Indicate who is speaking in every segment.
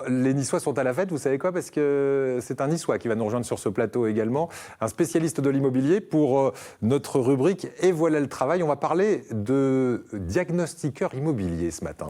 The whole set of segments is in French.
Speaker 1: Les Niçois sont à la fête, vous savez quoi? Parce que c'est un Niçois qui va nous rejoindre sur ce plateau également, un spécialiste de l'immobilier pour notre rubrique « Et voilà le travail ». On va parler de diagnostiqueur immobilier ce matin.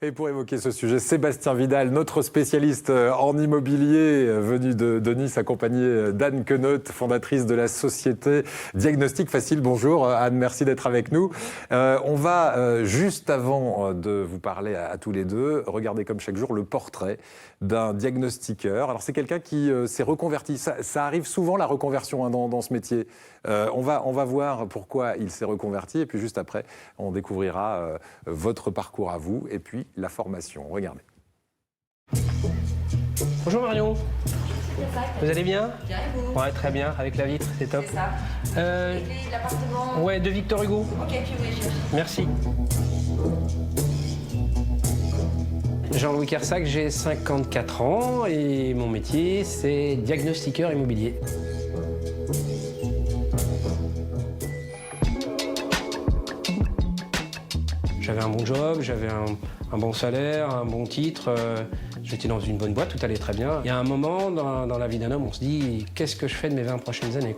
Speaker 1: Et pour évoquer ce sujet, Sébastien Vidal, notre spécialiste en immobilier, venu de Nice, accompagné d'Anne Queneut, fondatrice de la société Diagnostic Facile. Bonjour Anne, merci d'être avec nous. On va, juste avant de vous parler à tous les deux, regarder comme chaque jour le portrait d'un diagnostiqueur. Alors c'est quelqu'un qui s'est reconverti. Ça arrive souvent la reconversion dans ce métier. On va voir pourquoi il s'est reconverti et puis juste après, on découvrira votre parcours à vous et puis la formation. Regardez.
Speaker 2: Bonjour Marion. Vous allez bien?
Speaker 3: Bien et vous?
Speaker 2: Ouais, très bien, avec la vitre, c'est top.
Speaker 3: C'est ça. Les clés de l'appartement?
Speaker 2: Ouais, de Victor Hugo.
Speaker 3: Ok, puis oui, je cherche.
Speaker 2: Merci. Jean-Louis Kersac, j'ai 54 ans et mon métier, c'est diagnostiqueur immobilier. J'avais un bon job, j'avais un bon salaire, un bon titre. J'étais dans une bonne boîte, tout allait très bien. Il y a un moment dans la vie d'un homme, on se dit « qu'est-ce que je fais de mes 20 prochaines années ?»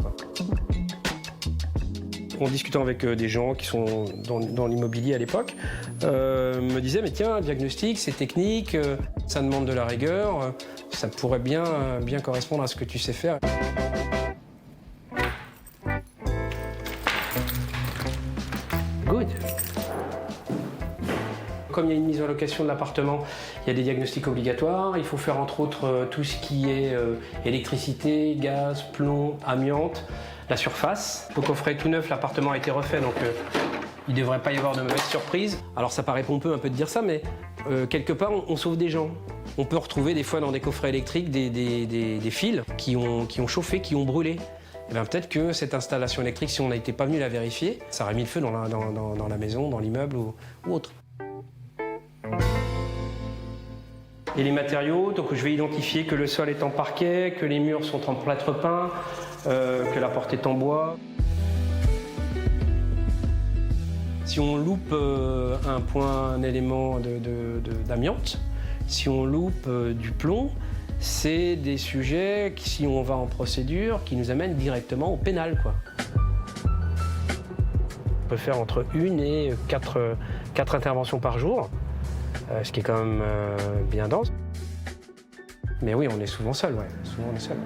Speaker 2: En discutant avec des gens qui sont dans l'immobilier à l'époque, me disaient « mais tiens, diagnostic, c'est technique, ça demande de la rigueur, ça pourrait bien correspondre à ce que tu sais faire. » Good. Comme il y a une mise en location de l'appartement, il y a des diagnostics obligatoires. Il faut faire entre autres tout ce qui est électricité, gaz, plomb, amiante, la surface. Le coffret est tout neuf, l'appartement a été refait, donc il ne devrait pas y avoir de mauvaises surprises. Alors ça paraît pompeux un peu de dire ça, mais quelque part on sauve des gens. On peut retrouver des fois dans des coffrets électriques des fils qui ont chauffé, qui ont brûlé. Et bien peut-être que cette installation électrique, si on n'était pas venu la vérifier, ça aurait mis le feu dans la maison, dans l'immeuble ou autre. Et les matériaux, donc je vais identifier que le sol est en parquet, que les murs sont en plâtre peint, que la porte est en bois. Si on loupe un élément d'amiante, si on loupe du plomb, c'est des sujets qui, si on va en procédure, qui nous amènent directement au pénal, quoi. On peut faire entre 1 et 4 interventions par jour. Ce qui est quand même bien dense. Mais oui, on est souvent seul, ouais. Souvent on est seul.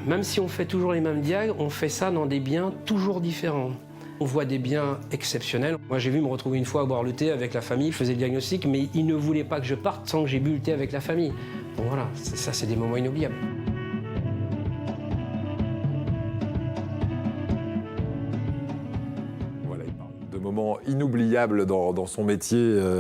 Speaker 2: Même si on fait toujours les mêmes diag, on fait ça dans des biens toujours différents. On voit des biens exceptionnels. Moi, j'ai vu me retrouver une fois à boire le thé avec la famille, je faisais le diagnostic, mais ils ne voulaient pas que je parte sans que j'ai bu le thé avec la famille. Bon voilà, ça c'est des moments inoubliables.
Speaker 1: Moment inoubliable dans son métier,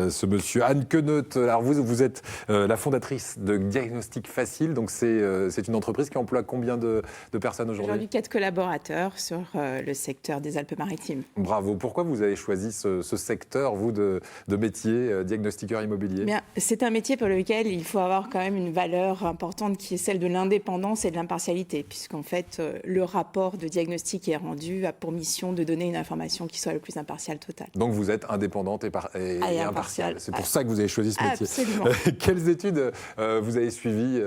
Speaker 1: ce monsieur. Anne Queneut, alors vous êtes la fondatrice de Diagnostic Facile, donc c'est une entreprise qui emploie combien de personnes aujourd'hui?
Speaker 4: Aujourd'hui, 4 collaborateurs sur le secteur des Alpes-Maritimes.
Speaker 1: Bravo. Pourquoi vous avez choisi ce secteur, vous, de métier, diagnostiqueur immobilier?
Speaker 4: C'est un métier pour lequel il faut avoir quand même une valeur importante qui est celle de l'indépendance et de l'impartialité, puisqu'en fait, le rapport de diagnostic est rendu a pour mission de donner une information qui soit le plus impartiale total.
Speaker 1: Donc vous êtes indépendante et impartiale. C'est pour ça que vous avez choisi ce métier.
Speaker 4: Absolument.
Speaker 1: Quelles études vous avez suivies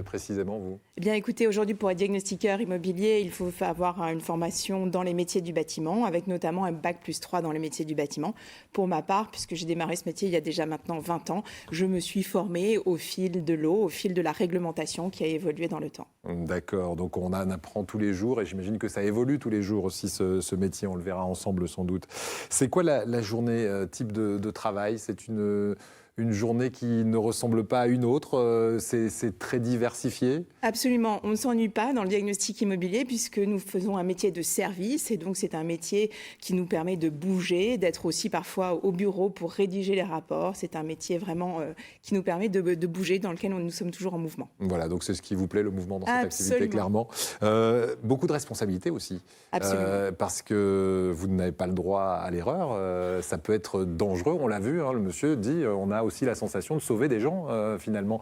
Speaker 1: précisément, vous?
Speaker 4: Eh bien, écoutez, aujourd'hui, pour être diagnostiqueur immobilier, il faut avoir une formation dans les métiers du bâtiment, avec notamment un bac+3 dans les métiers du bâtiment. Pour ma part, puisque j'ai démarré ce métier il y a déjà maintenant 20 ans, je me suis formée au fil de l'eau, au fil de la réglementation qui a évolué dans le temps.
Speaker 1: D'accord, donc on en apprend tous les jours et j'imagine que ça évolue tous les jours aussi ce métier, on le verra ensemble sans doute. C'est quoi la journée type de travail? C'est une journée qui ne ressemble pas à une autre, c'est très diversifié?
Speaker 4: Absolument, on ne s'ennuie pas dans le diagnostic immobilier puisque nous faisons un métier de service et donc c'est un métier qui nous permet de bouger, d'être aussi parfois au bureau pour rédiger les rapports. C'est un métier vraiment qui nous permet de bouger, dans lequel nous sommes toujours en mouvement.
Speaker 1: Voilà, donc c'est ce qui vous plaît, le mouvement dans cette
Speaker 4: Absolument.
Speaker 1: activité, clairement. Beaucoup de responsabilités aussi.
Speaker 4: Absolument.
Speaker 1: Parce que vous n'avez pas le droit à l'erreur, ça peut être dangereux, on l'a vu, hein, le monsieur dit, on a aussi la sensation de sauver des gens, finalement.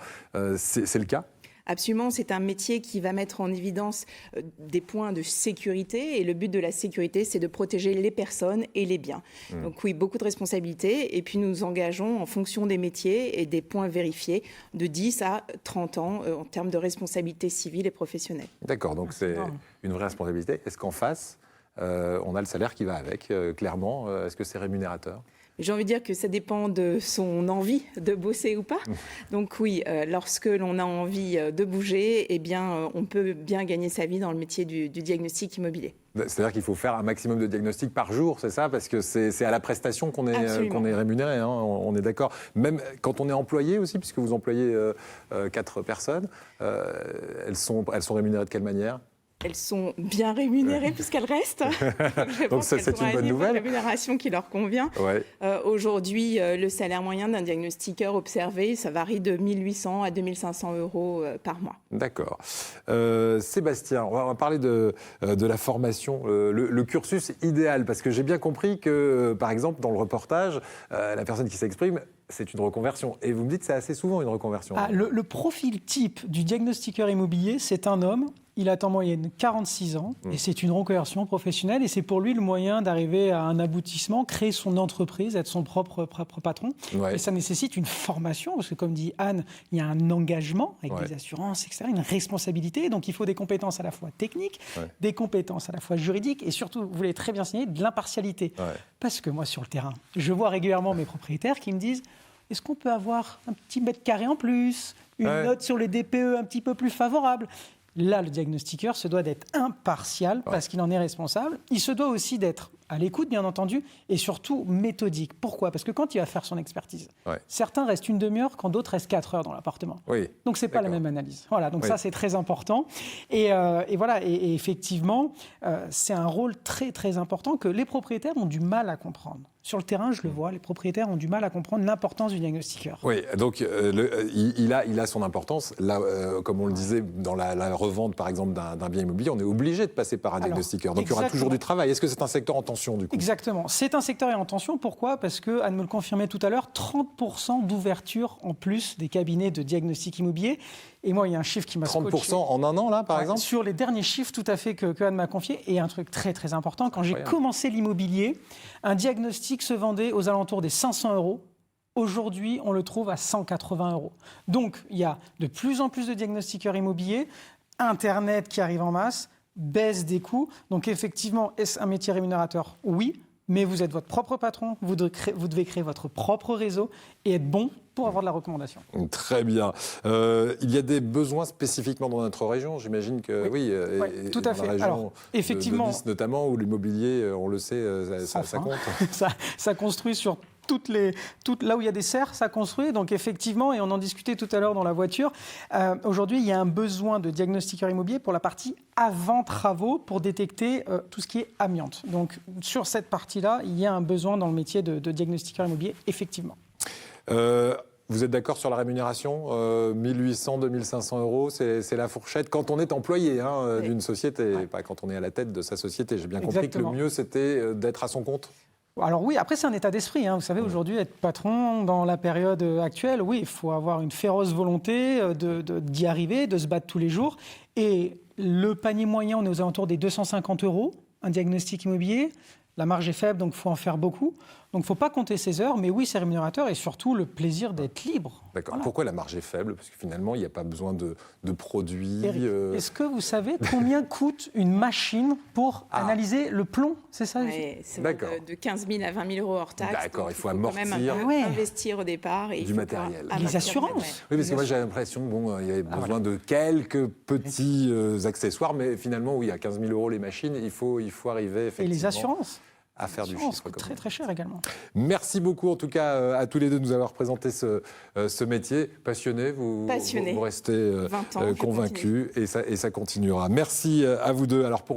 Speaker 1: C'est le cas?
Speaker 4: Absolument, c'est un métier qui va mettre en évidence des points de sécurité et le but de la sécurité, c'est de protéger les personnes et les biens. Donc oui, beaucoup de responsabilités et puis nous engageons en fonction des métiers et des points vérifiés de 10 à 30 ans en termes de responsabilité civile et professionnelle.
Speaker 1: D'accord, donc c'est une vraie responsabilité. Est-ce qu'en face, on a le salaire qui va avec, clairement? Est-ce que c'est rémunérateur?
Speaker 4: J'ai envie de dire que ça dépend de son envie de bosser ou pas. Donc oui, lorsque l'on a envie de bouger, eh bien, on peut bien gagner sa vie dans le métier du diagnostic immobilier.
Speaker 1: C'est-à-dire qu'il faut faire un maximum de diagnostics par jour, c'est ça? Parce que c'est à la prestation qu'on est rémunéré, hein, on est d'accord. Même quand on est employé aussi, puisque vous employez 4 personnes, elles sont rémunérées de quelle manière?
Speaker 4: Elles sont bien rémunérées puisqu'elles restent.
Speaker 1: Donc ça, c'est une bonne nouvelle.
Speaker 4: La rémunération qui leur convient.
Speaker 1: Ouais.
Speaker 4: Aujourd'hui, le salaire moyen d'un diagnostiqueur observé, ça varie de 1 800 à 2 500 euros par mois.
Speaker 1: D'accord. Sébastien, on va parler de la formation, le cursus idéal, parce que j'ai bien compris que, par exemple, dans le reportage, la personne qui s'exprime, c'est une reconversion. Et vous me dites que c'est assez souvent une reconversion.
Speaker 5: Le profil type du diagnostiqueur immobilier, c'est un homme. Il a en moyenne 46 ans et c'est une reconversion professionnelle et c'est pour lui le moyen d'arriver à un aboutissement, créer son entreprise, être son propre patron. Ouais. Et ça nécessite une formation parce que comme dit Anne, il y a un engagement avec des assurances, etc., une responsabilité. Donc il faut des compétences à la fois techniques, des compétences à la fois juridiques et surtout, vous l'avez très bien signé, de l'impartialité. Ouais. Parce que moi sur le terrain, je vois régulièrement mes propriétaires qui me disent est-ce qu'on peut avoir un petit mètre carré en plus, une note sur les DPE un petit peu plus favorable? Là, le diagnostiqueur se doit d'être impartial parce qu'il en est responsable. Il se doit aussi d'être à l'écoute, bien entendu, et surtout méthodique. Pourquoi? Parce que quand il va faire son expertise, certains restent une demi-heure quand d'autres restent 4 heures dans l'appartement. Oui. Donc, ce n'est pas la même analyse. Voilà, donc ça, c'est très important. Et voilà, et effectivement, c'est un rôle très, très important que les propriétaires ont du mal à comprendre. Sur le terrain, je le vois, les propriétaires ont du mal à comprendre l'importance du diagnostiqueur.
Speaker 1: Oui, donc il a son importance. Là, comme on le disait, dans la revente, par exemple, d'un bien immobilier, on est obligé de passer par un diagnostiqueur. Donc il y aura toujours du travail. Est-ce que c'est un secteur en tension, du coup?
Speaker 5: Exactement. C'est un secteur en tension. Pourquoi? Parce que, Anne me le confirmait tout à l'heure, 30% d'ouverture en plus des cabinets de diagnostic immobilier. Et moi, il y a un chiffre qui m'a
Speaker 1: 30% en un an, là, par exemple?
Speaker 5: Sur les derniers chiffres, tout à fait, que Anne m'a confié. Et un truc très, très important, quand j'ai commencé l'immobilier, un diagnostic se vendait aux alentours des 500 €. Aujourd'hui, on le trouve à 180 €. Donc, il y a de plus en plus de diagnostiqueurs immobiliers, Internet qui arrive en masse, baisse des coûts. Donc, effectivement, est-ce un métier rémunérateur? Oui. Mais vous êtes votre propre patron, vous devez créer votre propre réseau et être bon pour avoir de la recommandation.
Speaker 1: Très bien. Il y a des besoins spécifiquement dans notre région, j'imagine que oui.
Speaker 5: Tout à fait.
Speaker 1: Dans la région alors, effectivement, de Nice notamment, où l'immobilier, on le sait, ça compte.
Speaker 5: ça construit sur là où il y a des serres, ça construit. Donc effectivement, et on en discutait tout à l'heure dans la voiture, aujourd'hui, il y a un besoin de diagnostiqueur immobilier pour la partie avant travaux pour détecter tout ce qui est amiante. Donc sur cette partie-là, il y a un besoin dans le métier de diagnostiqueur immobilier, effectivement.
Speaker 1: Vous êtes d'accord sur la rémunération? 1 800, 2 500 €, c'est la fourchette quand on est employé d'une société, pas quand on est à la tête de sa société. J'ai bien compris que le mieux, c'était d'être à son compte.
Speaker 5: Alors oui, après c'est un état d'esprit. Vous savez, aujourd'hui, être patron dans la période actuelle, oui, il faut avoir une féroce volonté d'y arriver, de se battre tous les jours. Et le panier moyen, on est aux alentours des 250 €, un diagnostic immobilier. La marge est faible, donc il faut en faire beaucoup. Donc il ne faut pas compter ses heures, mais oui, c'est rémunérateur et surtout le plaisir d'être libre.
Speaker 1: D'accord. Voilà. Pourquoi la marge est faible? Parce que finalement, il n'y a pas besoin de produits.
Speaker 5: Eric, est-ce que vous savez combien coûte une machine pour analyser le plomb? C'est ça?
Speaker 4: C'est de 15 000 à 20 000 € hors taxe.
Speaker 1: D'accord, il faut amortir.
Speaker 4: Quand même investir au départ. Et
Speaker 1: du matériel.
Speaker 5: Les assurances.
Speaker 1: Oui, parce que moi j'ai l'impression qu'il y avait besoin de quelques petits accessoires, mais finalement, oui, à 15 000 € les machines, il faut arriver effectivement.
Speaker 5: Et les assurances
Speaker 1: à faire du chiffre.
Speaker 5: Très très cher également.
Speaker 1: Merci beaucoup en tout cas à tous les deux de nous avoir présenté ce métier. Passionné, vous restez convaincus et ça continuera. Merci à vous deux. Alors,